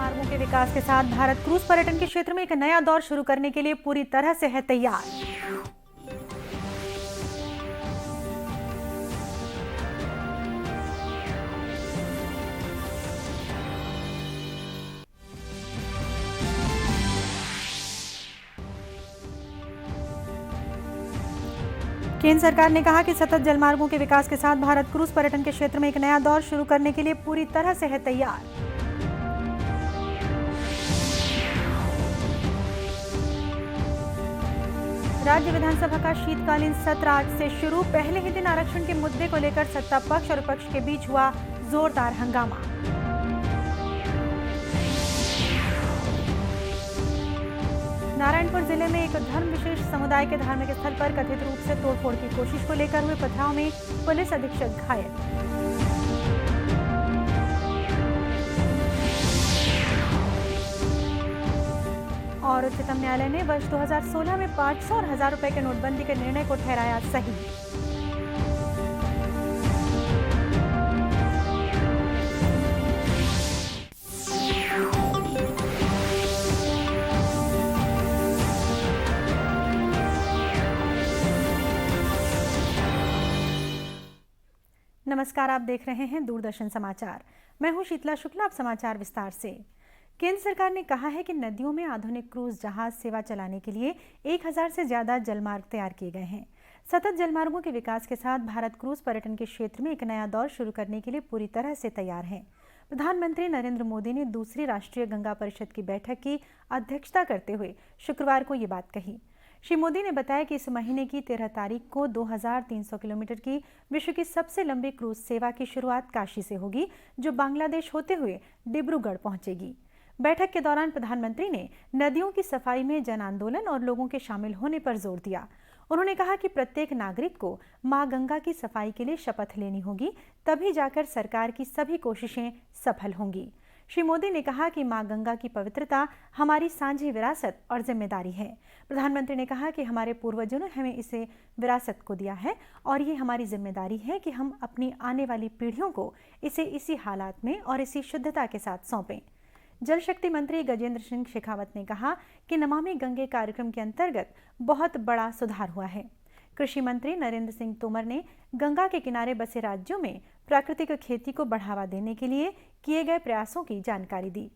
जलमार्गों के विकास के साथ भारत क्रूज पर्यटन के क्षेत्र में एक नया दौर शुरू करने के लिए पूरी तरह से है तैयार। केंद्र सरकार ने कहा कि सतत जलमार्गों के विकास के साथ भारत क्रूज पर्यटन के क्षेत्र में एक नया दौर शुरू करने के लिए पूरी तरह से है तैयार। राज्य विधानसभा का शीतकालीन सत्र आज से शुरू। पहले ही दिन आरक्षण के मुद्दे को लेकर सत्ता पक्ष और विपक्ष के बीच हुआ जोरदार हंगामा। नारायणपुर जिले में एक धर्म विशेष समुदाय के धार्मिक स्थल पर कथित रूप से तोड़फोड़ की कोशिश को लेकर हुए पथराव में पुलिस अधीक्षक घायल। और उच्चतम न्यायालय ने वर्ष 2016 में 500 और 1000 रुपए के नोटबंदी के निर्णय को ठहराया सही। नमस्कार, आप देख रहे हैं दूरदर्शन समाचार। मैं हूं शीतला शुक्ला। अब समाचार विस्तार से। केंद्र सरकार ने कहा है कि नदियों में आधुनिक क्रूज जहाज सेवा चलाने के लिए 1000 से ज्यादा जलमार्ग तैयार किए गए हैं। सतत जलमार्गों के विकास के साथ भारत क्रूज पर्यटन के क्षेत्र में एक नया दौर शुरू करने के लिए पूरी तरह से तैयार है। प्रधानमंत्री नरेंद्र मोदी ने दूसरी राष्ट्रीय गंगा परिषद की बैठक की अध्यक्षता करते हुए शुक्रवार को ये बात कही। श्री मोदी ने बताया कि इस महीने की 13 तारीख को 2300 किलोमीटर की विश्व की सबसे लंबी क्रूज सेवा की शुरुआत काशी से होगी, जो बांग्लादेश होते हुए डिब्रूगढ़ पहुंचेगी। बैठक के दौरान प्रधानमंत्री ने नदियों की सफाई में जन आंदोलन और लोगों के शामिल होने पर जोर दिया। उन्होंने कहा कि प्रत्येक नागरिक को मां गंगा की सफाई के लिए शपथ लेनी होगी, तभी जाकर सरकार की सभी कोशिशें सफल होंगी। श्री मोदी ने कहा कि मां गंगा की पवित्रता हमारी साझी विरासत और जिम्मेदारी है। प्रधानमंत्री ने कहा कि हमारे पूर्वजों ने हमें इसे विरासत को दिया है और ये हमारी जिम्मेदारी है कि हम अपनी आने वाली पीढ़ियों को इसे इसी हालात में और इसी शुद्धता के साथ सौंपें। जल शक्ति मंत्री गजेंद्र सिंह शेखावत ने कहा कि नमामि गंगे कार्यक्रम के अंतर्गत बहुत बड़ा सुधार हुआ है। कृषि मंत्री नरेंद्र सिंह तोमर ने गंगा के किनारे बसे राज्यों में प्राकृतिक खेती को बढ़ावा देने के लिए किए गए प्रयासों की जानकारी दी।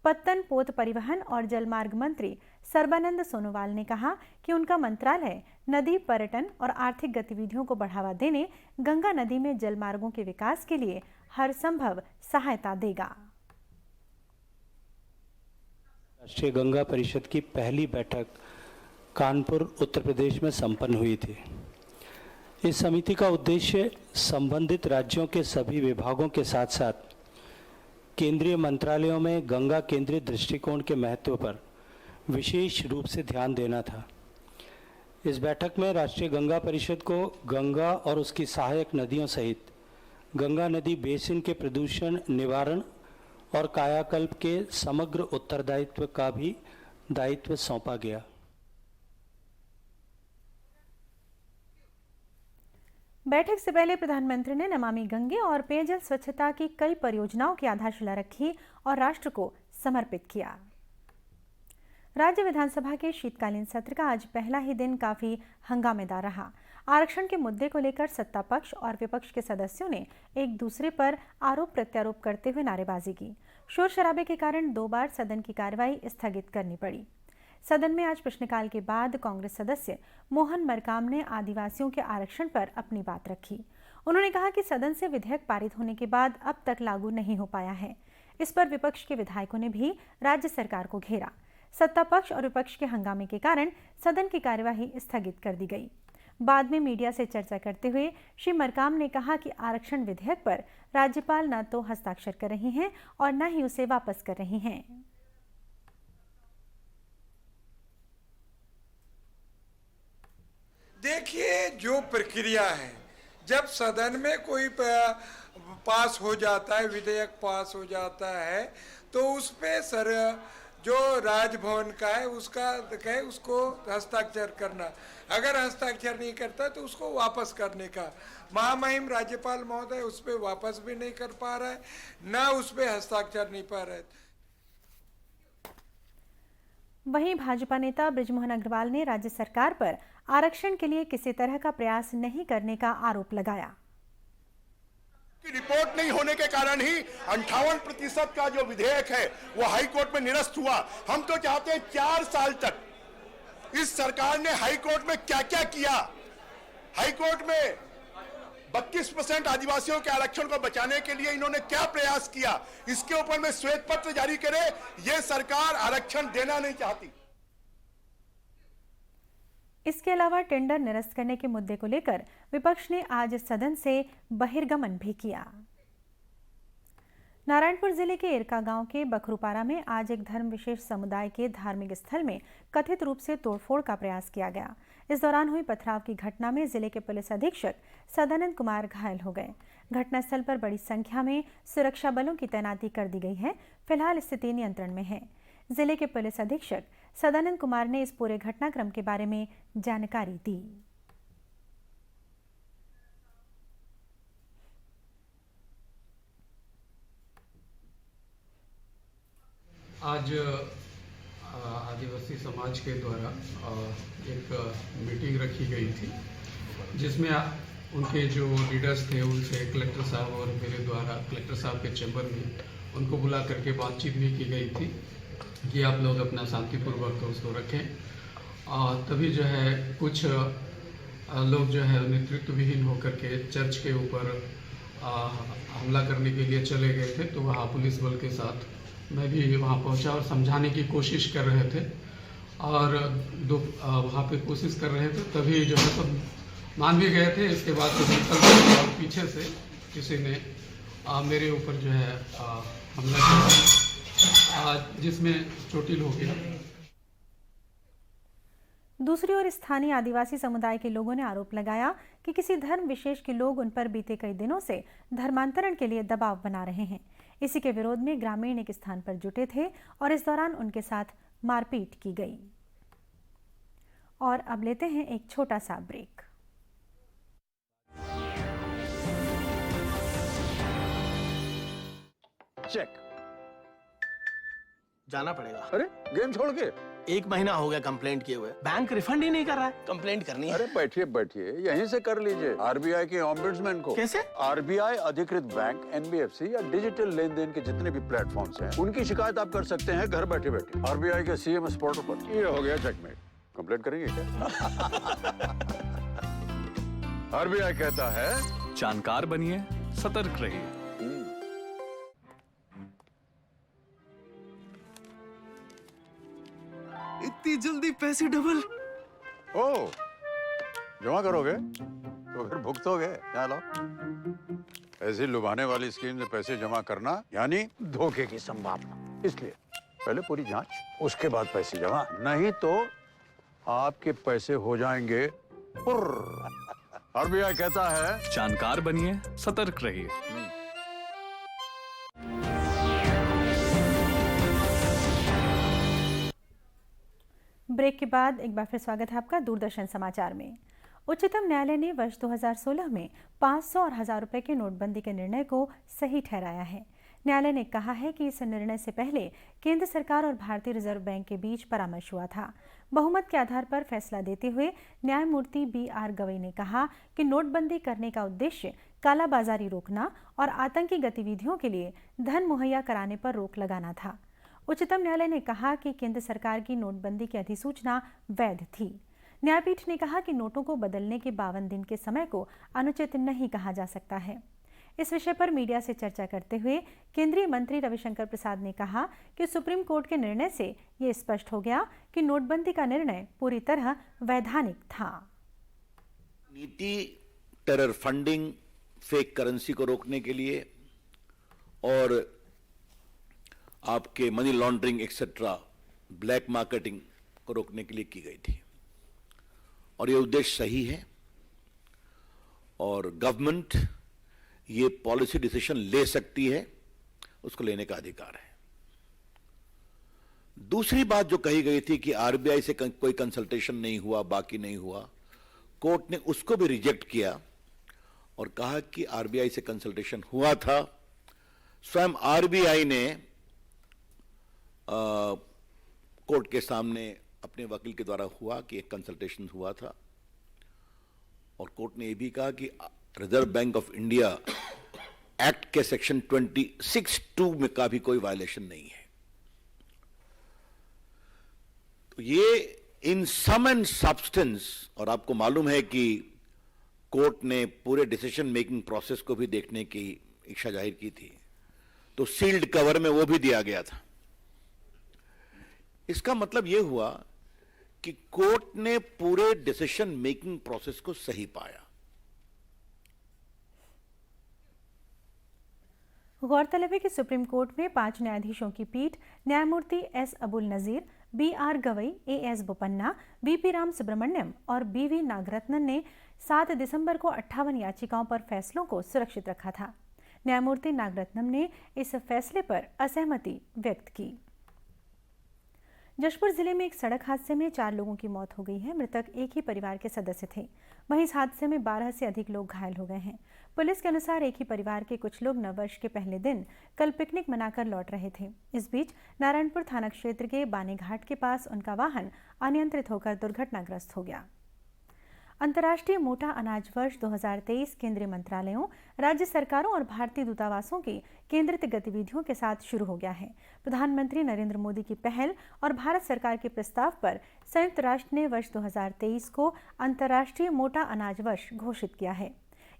पत्तन, पोत परिवहन और जलमार्ग मंत्री सर्बानंद सोनोवाल ने कहा कि उनका मंत्रालय नदी पर्यटन और आर्थिक गतिविधियों को बढ़ावा देने गंगा नदी में जलमार्गों के विकास के लिए हर संभव सहायता देगा। राष्ट्रीय गंगा परिषद की पहली बैठक कानपुर, उत्तर प्रदेश में संपन्न हुई थी। इस समिति का उद्देश्य संबंधित राज्यों के सभी विभागों के साथ साथ केंद्रीय मंत्रालयों में गंगा केंद्रित दृष्टिकोण के महत्व पर विशेष रूप से ध्यान देना था। इस बैठक में राष्ट्रीय गंगा परिषद को गंगा और उसकी सहायक नदियों सहित गंगा नदी बेसिन के प्रदूषण निवारण और कायाकल्प के समग्र उत्तरदायित्व का भी दायित्व सौंपा गया। बैठक से पहले प्रधानमंत्री ने नमामि गंगे और पेयजल स्वच्छता की कई परियोजनाओं की आधारशिला रखी और राष्ट्र को समर्पित किया। राज्य विधानसभा के शीतकालीन सत्र का आज पहला ही दिन काफी हंगामेदार रहा। आरक्षण के मुद्दे को लेकर सत्ता पक्ष और विपक्ष के सदस्यों ने एक दूसरे पर आरोप प्रत्यारोप करते हुए नारेबाजी की। शोर शराबे के कारण 2 बार सदन की कार्यवाही स्थगित करनी पड़ी। सदन में आज प्रश्नकाल के बाद कांग्रेस सदस्य मोहन मरकाम ने आदिवासियों के आरक्षण पर अपनी बात रखी। उन्होंने कहा कि सदन से विधेयक पारित होने के बाद अब तक लागू नहीं हो पाया है। इस पर विपक्ष के विधायकों ने भी राज्य सरकार को घेरा। सत्ता पक्ष और विपक्ष के हंगामे के कारण सदन की कार्यवाही स्थगित कर दी गई। बाद में मीडिया से चर्चा करते हुए श्री मरकाम ने कहा कि आरक्षण विधेयक पर राज्यपाल न तो हस्ताक्षर कर रही हैं और न ही उसे वापस कर रही हैं। देखिए, जो प्रक्रिया है, जब सदन में कोई पास हो जाता है, विधेयक पास हो जाता है, तो उस पे सर जो राजभवन का है उसको हस्ताक्षर करना। अगर हस्ताक्षर नहीं करता तो उसको वापस करने का। महामहिम राज्यपाल महोदय उस पर वापस भी नहीं कर पा रहा है, न उस पर हस्ताक्षर नहीं पा रहे। वहीं भाजपा नेता बृजमोहन अग्रवाल ने राज्य सरकार पर आरक्षण के लिए किसी तरह का प्रयास नहीं करने का आरोप लगाया। रिपोर्ट नहीं होने के कारण ही 58% का जो विधेयक है वो हाई कोर्ट में निरस्त हुआ। हम तो चाहते हैं 4 साल तक इस सरकार ने हाई कोर्ट में क्या क्या किया। हाई कोर्ट में 32% आदिवासियों के आरक्षण को बचाने के लिए इन्होंने क्या प्रयास किया, इसके ऊपर में श्वेत पत्र जारी करे। ये सरकार आरक्षण देना नहीं चाहती। इसके अलावा टेंडर निरस्त करने के मुद्दे को लेकर विपक्ष ने आज सदन से बहिर्गमन भी किया। नारायणपुर जिले के एरका गांव के बखरूपारा में आज एक धर्म विशेष समुदाय के धार्मिक स्थल में कथित रूप से तोड़फोड़ का प्रयास किया गया। इस दौरान हुई पथराव की घटना में जिले के पुलिस अधीक्षक सदानंद कुमार घायल हो गए। घटनास्थल पर बड़ी संख्या में सुरक्षा बलों की तैनाती कर दी गई है। फिलहाल स्थिति नियंत्रण में है। जिले के पुलिस अधीक्षक सदानंद कुमार ने इस पूरे घटनाक्रम के बारे में जानकारी दी। आज आदिवासी समाज के द्वारा एक मीटिंग रखी गई थी, जिसमें उनके जो लीडर्स थे उनसे कलेक्टर साहब और मेरे द्वारा कलेक्टर साहब के चैम्बर में उनको बुला करके बातचीत भी की गई थी कि आप लोग अपना शांतिपूर्वक उसको रखें। तभी जो है कुछ लोग जो है नेतृत्व विहीन होकर के चर्च के ऊपर हमला करने के लिए चले गए थे। तो वहाँ पुलिस बल के साथ मैं भी वहाँ पहुँचा और समझाने की कोशिश कर रहे थे और वहाँ पे कोशिश कर रहे थे। तभी जो है सब मान भी गए थे। इसके बाद तो निकल और पीछे से किसी ने मेरे ऊपर जो है हमला किया, जिसमें चोटिल हो गया। दूसरी ओर स्थानीय आदिवासी समुदाय के लोगों ने आरोप लगाया कि किसी धर्म विशेष के लोग उन पर बीते कई दिनों से धर्मांतरण के लिए दबाव बना रहे हैं। इसी के विरोध में ग्रामीण एक स्थान पर जुटे थे और इस दौरान उनके साथ मारपीट की गई। और अब लेते हैं एक छोटा सा ब्रेक। चेक जाना पड़ेगा। अरे गेम छोड़ के 1 महीना हो गया कंप्लेंट किए हुए, बैंक रिफंड ही नहीं कर रहा है। कंप्लेंट करनी है। अरे बैठिए बैठिए यहीं से कर लीजिए आरबीआई के ओम्बुड्समैन को। कैसे? आरबीआई अधिकृत बैंक, एनबीएफसी या डिजिटल लेन देन के जितने भी प्लेटफॉर्म्स हैं उनकी शिकायत आप कर सकते हैं घर बैठे बैठे आरबीआई के सीएमएस पोर्टल पर। ये हो गया चेकमेट। कंप्लेंट करेंगे क्या? आरबीआई कहता है जानकार बनिए, सतर्क रहिए। इतनी जल्दी पैसे डबल? ओ जमा करोगे तो फिर भुगतोगे। चलो ऐसी लुभाने वाली स्कीम में पैसे जमा करना यानी धोखे की संभावना, इसलिए पहले पूरी जांच, उसके बाद पैसे जमा, नहीं तो आपके पैसे हो जाएंगे। आरबीआई कहता है जानकार बनिए, सतर्क रहिए। ब्रेक के बाद एक बार फिर स्वागत है आपका दूरदर्शन समाचार में। उच्चतम न्यायालय ने वर्ष 2016 में 500 और 1000 रुपए के नोटबंदी के निर्णय को सही ठहराया है। न्यायालय ने कहा है कि इस निर्णय से पहले केंद्र सरकार और भारतीय रिजर्व बैंक के बीच परामर्श हुआ था। बहुमत के आधार पर फैसला देते हुए न्यायमूर्ति BR गवई ने कहा कि नोटबंदी करने का उद्देश्य कालाबाजारी रोकना और आतंकी गतिविधियों के लिए धन मुहैया कराने पर रोक लगाना था। उच्चतम न्यायालय ने कहा कि केंद्र सरकार की नोटबंदी की अधिसूचना वैध थी। न्यायपीठ ने कहा कि नोटों को बदलने के 52 दिन के समय को अनुचित नहीं कहा जा सकता है। इस विषय पर मीडिया से चर्चा करते हुए केंद्रीय मंत्री रविशंकर प्रसाद ने कहा कि सुप्रीम कोर्ट के निर्णय से ये स्पष्ट हो गया कि नोटबंदी का निर्णय पूरी तरह वैधानिक था। नीति टेरर फंडिंग, फेक करेंसी को रोकने के लिए और आपके money laundering etcetera, black marketing को रोकने के लिए की गई थी और ये उद्देश्य सही है और गवर्नमेंट ये पॉलिसी डिसीजन ले सकती है, उसको लेने का अधिकार है। दूसरी बात जो कही गई थी कि आरबीआई से कोई कंसल्टेशन नहीं हुआ, बाकी नहीं हुआ, कोर्ट ने उसको भी रिजेक्ट किया और कहा कि आरबीआई से कंसल्टेशन हुआ था। स्वयं आरबीआई ने कोर्ट के सामने अपने वकील के द्वारा हुआ कि एक कंसल्टेशन हुआ था और कोर्ट ने यह भी कहा कि reserve bank of India act के सेक्शन 26(2) में का भी कोई वायलेशन नहीं है। तो ये इन सम एंड सब्सटेंस, और आपको मालूम है कि कोर्ट ने पूरे डिसीजन मेकिंग प्रोसेस को भी देखने की इच्छा जाहिर की थी, तो सील्ड कवर में वो भी दिया गया था। इसका मतलब यह हुआ कि कोर्ट ने पूरे डिसीजन मेकिंग प्रोसेस को सही पाया। गौरतलब है कि सुप्रीम कोर्ट में 5 न्यायाधीशों की पीठ न्यायमूर्ति S Abul Nazeer, BR Gavai, AS Bopanna, BP Ram Subramanian और BV नागरत्नन ने 7 दिसंबर को 58 याचिकाओं पर फैसलों को सुरक्षित रखा था। न्यायमूर्ति नागरत्नम ने इस फैसले पर असहमति व्यक्त की। जशपुर जिले में एक सड़क हादसे में 4 लोगों की मौत हो गई है। मृतक एक ही परिवार के सदस्य थे। वहीं इस हादसे में 12 से अधिक लोग घायल हो गए हैं। पुलिस के अनुसार एक ही परिवार के कुछ लोग नववर्ष के पहले दिन कल पिकनिक मनाकर लौट रहे थे। इस बीच नारायणपुर थाना क्षेत्र के बानीघाट के पास उनका वाहन अनियंत्रित होकर दुर्घटनाग्रस्त हो गया। अंतर्राष्ट्रीय मोटा अनाज वर्ष 2023 केंद्रीय मंत्रालयों, राज्य सरकारों और भारतीय दूतावासों की केंद्रित गतिविधियों के साथ शुरू हो गया है। प्रधानमंत्री नरेंद्र मोदी की पहल और भारत सरकार के प्रस्ताव पर संयुक्त राष्ट्र ने वर्ष 2023 को अंतर्राष्ट्रीय मोटा अनाज वर्ष घोषित किया है।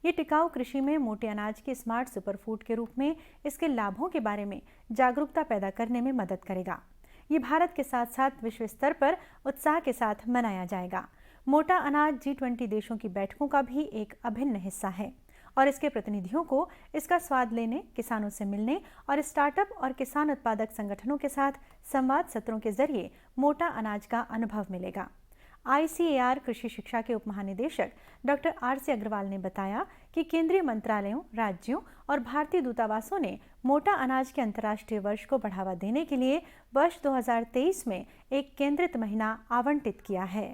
ये टिकाऊ कृषि में मोटे अनाज के स्मार्ट सुपरफूड के रूप में इसके लाभों के बारे में जागरूकता पैदा करने में मदद करेगा। ये भारत के साथ साथ विश्व स्तर पर उत्साह के साथ मनाया जाएगा। मोटा अनाज G20 देशों की बैठकों का भी एक अभिन्न हिस्सा है और इसके प्रतिनिधियों को इसका स्वाद लेने, किसानों से मिलने और स्टार्टअप और किसान उत्पादक संगठनों के साथ संवाद सत्रों के जरिए मोटा अनाज का अनुभव मिलेगा। ICAR कृषि शिक्षा के उप महानिदेशक डॉक्टर RC अग्रवाल ने बताया कि केंद्रीय मंत्रालयों, राज्यों और भारतीय दूतावासों ने मोटा अनाज के अंतर्राष्ट्रीय वर्ष को बढ़ावा देने के लिए वर्ष 2023 में एक केंद्रित महीना आवंटित किया है।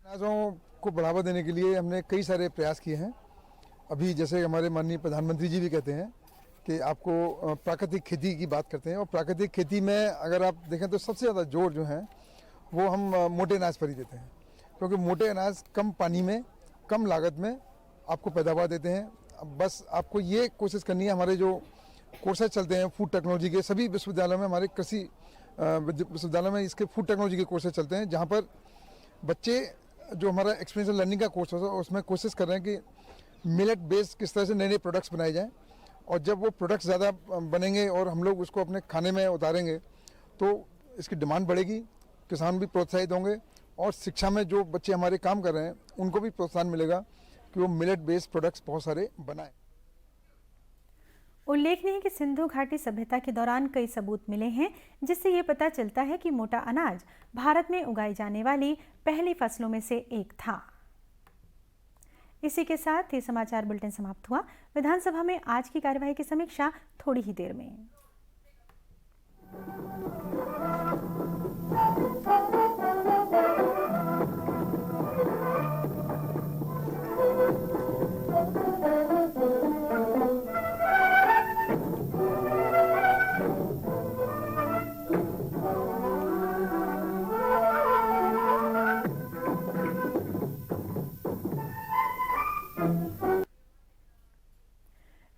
अनाजों को बढ़ावा देने के लिए हमने कई सारे प्रयास किए हैं। अभी जैसे हमारे माननीय प्रधानमंत्री जी भी कहते हैं कि आपको प्राकृतिक खेती की बात करते हैं, और प्राकृतिक खेती में अगर आप देखें तो सबसे ज़्यादा जोर जो है वो हम मोटे अनाज पर ही देते हैं, क्योंकि मोटे अनाज कम पानी में, कम लागत में आपको पैदावार देते हैं। बस आपको ये कोशिश करनी है। हमारे जो कोर्सेज चलते हैं फूड टेक्नोलॉजी के, सभी विश्वविद्यालयों में, हमारे कृषि विश्वविद्यालय में इसके फूड टेक्नोलॉजी के कोर्सेज चलते हैं, जहाँ पर बच्चे जो हमारा एक्सपीरियंशियल लर्निंग का कोर्स है उसमें कोशिश कर रहे हैं कि मिलेट बेस्ड किस तरह से नए नए प्रोडक्ट्स बनाए जाएं, और जब वो प्रोडक्ट्स ज़्यादा बनेंगे और हम लोग उसको अपने खाने में उतारेंगे तो इसकी डिमांड बढ़ेगी, किसान भी प्रोत्साहित होंगे और शिक्षा में जो बच्चे हमारे काम कर रहे हैं उनको भी प्रोत्साहन मिलेगा कि वो मिलेट बेस्ड प्रोडक्ट्स बहुत सारे बनाएं। उल्लेखनीय है कि सिंधु घाटी सभ्यता के दौरान कई सबूत मिले हैं जिससे ये पता चलता है कि मोटा अनाज भारत में उगाई जाने वाली पहली फसलों में से एक था। इसी के साथ ये समाचार बुलेटिन समाप्त हुआ। विधानसभा में आज की कार्यवाही की समीक्षा थोड़ी ही देर में।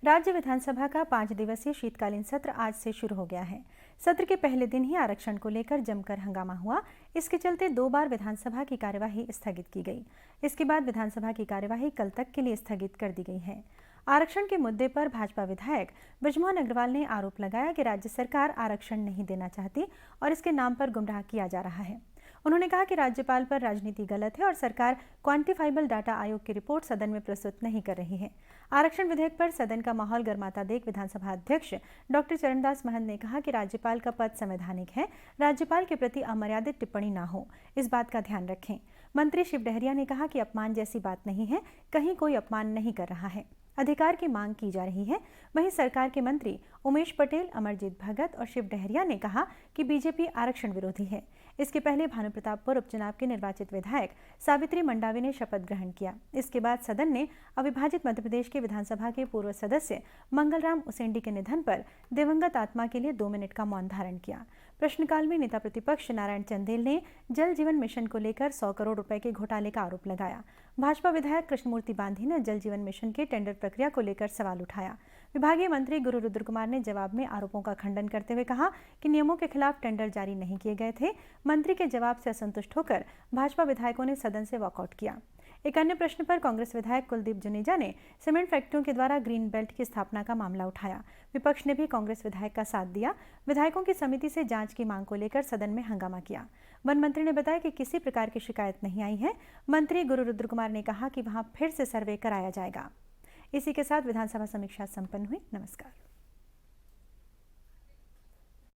राज्य विधानसभा का 5 दिवसीय शीतकालीन सत्र आज से शुरू हो गया है। सत्र के पहले दिन ही आरक्षण को लेकर जमकर हंगामा हुआ। इसके चलते 2 बार विधानसभा की कार्यवाही स्थगित की गई। इसके बाद विधानसभा की कार्यवाही कल तक के लिए स्थगित कर दी गई है। आरक्षण के मुद्दे पर भाजपा विधायक बृजमोहन अग्रवाल ने आरोप लगाया कि राज्य सरकार आरक्षण नहीं देना चाहती और इसके नाम पर गुमराह किया जा रहा है। उन्होंने कहा कि राज्यपाल पर राजनीति गलत है और सरकार क्वांटिफाइबल डाटा आयोग की रिपोर्ट सदन में प्रस्तुत नहीं कर रही है। आरक्षण विधेयक पर सदन का माहौल गर्माता देख विधानसभा अध्यक्ष डॉक्टर चरणदास महंत ने कहा कि राज्यपाल का पद संवैधानिक है, राज्यपाल के प्रति अमर्यादित टिप्पणी ना हो, इस बात का ध्यान रखें। मंत्री शिव डहरिया ने कहा कि अपमान जैसी बात नहीं है, कहीं कोई अपमान नहीं कर रहा है, अधिकार की मांग की जा रही है। वहीं सरकार के मंत्री उमेश पटेल, अमरजीत भगत और शिव डहरिया ने कहा कि बीजेपी आरक्षण विरोधी है। इसके पहले भानुप्रतापपुर उपचुनाव के निर्वाचित विधायक सावित्री मंडावी ने शपथ ग्रहण किया। इसके बाद सदन ने अविभाजित मध्य प्रदेश के विधानसभा के पूर्व सदस्य मंगलराम उसेंडी के निधन पर दिवंगत आत्मा के लिए 2 मिनट का मौन धारण किया। प्रश्नकाल में नेता प्रतिपक्ष नारायण चंदेल ने जल जीवन मिशन को लेकर 100 करोड़ रुपए के घोटाले का आरोप लगाया। भाजपा विधायक कृष्णमूर्ति बांधी ने जल जीवन मिशन के टेंडर प्रक्रिया को लेकर सवाल उठाया। विभागीय मंत्री गुरु रुद्रकुमार ने जवाब में आरोपों का खंडन करते हुए कहा कि नियमों के खिलाफ टेंडर जारी नहीं किए गए थे। मंत्री के जवाब से असंतुष्ट होकर भाजपा विधायकों ने सदन से वॉकआउट किया। एक अन्य प्रश्न पर कांग्रेस विधायक कुलदीप जुनेजा ने सीमेंट फैक्ट्रियों के द्वारा ग्रीन बेल्ट की स्थापना का मामला उठाया। विपक्ष ने भी कांग्रेस विधायक का साथ दिया। विधायकों की समिति से जांच की मांग को लेकर सदन में हंगामा किया। वन मंत्री ने बताया कि किसी प्रकार की शिकायत नहीं आई है। मंत्री गुरु रुद्रकुमार ने कहा कि वहां फिर से सर्वे कराया जाएगा। इसी के साथ विधानसभा समीक्षा संपन्न हुई। नमस्कार।